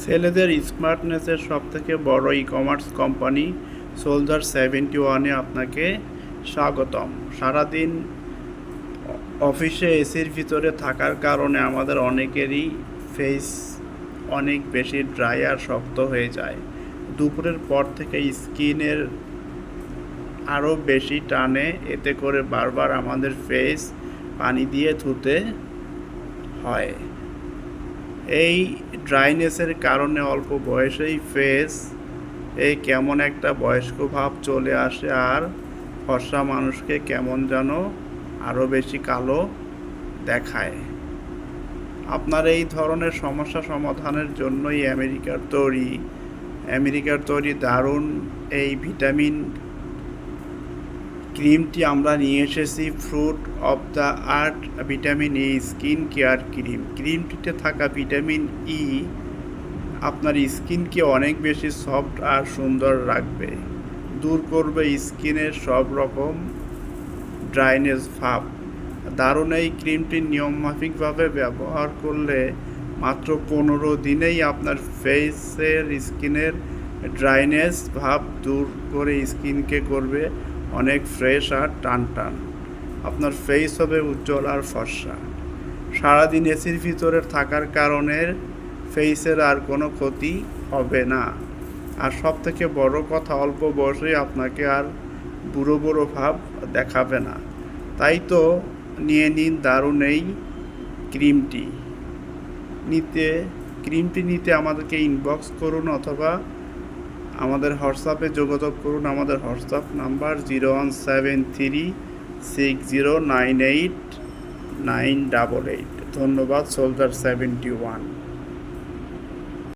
ছেলেদের স্মার্টনেসের সবথেকে বড় ই-কমার্স কোম্পানি সোলজার 71-এ আপনাকে স্বাগতম। সারাদিন অফিসে এসির ভিতরে থাকার কারণে আমাদের অনেকেরই ফেস অনেক বেশি ড্রাই আর শক্ত হয়ে যায়। দুপুরের পর থেকে স্কিনের আরও বেশি টানে, এতে করে বারবার আমাদের ফেস পানি দিয়ে ধুতে হয়। এই ড্রাইনেসের কারণে অল্প বয়সেই ফেস কেমন একটা বয়স্ক ভাব চলে আসে, আর ফর্সা মানুষকে কেমন যেন আরও বেশি কালো দেখায়। আপনার এই ধরনের সমস্যা সমাধানের জন্যই আমেরিকার তৈরি দারুণ এই ভিটামিন ক্রিমটি আমরা নিয়ে এসেছি। Fruit of the earth vitamin E skin care cream. ক্রিমটিতে থাকা ভিটামিন ই আপনার স্কিনকে অনেক বেশি সফট আর সুন্দর রাখবে, দূর করবে স্কিনের সব রকম ড্রাইনেস ভাব। দারুণ এই ক্রিমটি নিয়মমাফিকভাবে ব্যবহার করলে মাত্র 15 দিনেই আপনার ফেসের স্কিনের ড্রাইনেস ভাব দূর করে স্কিনকে করবে অনেক ফ্রেশ আর টান। আপনার ফেস হবে উজ্জ্বল আর ফর্সা। সারাদিন এসির ভিতরে থাকার কারণে ফেসের আর কোনো ক্ষতি হবে না। আর সবথেকে বড় কথা, অল্প বয়সেই আপনাকে আর বুড়ো ভাব দেখাবে না। তাই তো নিয়ে নিন দারুণ এই ক্রিমটি। নিতে আমাদেরকে ইনবক্স করুন অথবা আমাদের হোয়াটসঅ্যাপে যোগাযোগ করুন। আমাদের হোয়াটসঅ্যাপ নাম্বার 0173609898। ধন্যবাদ। সোলজার 71।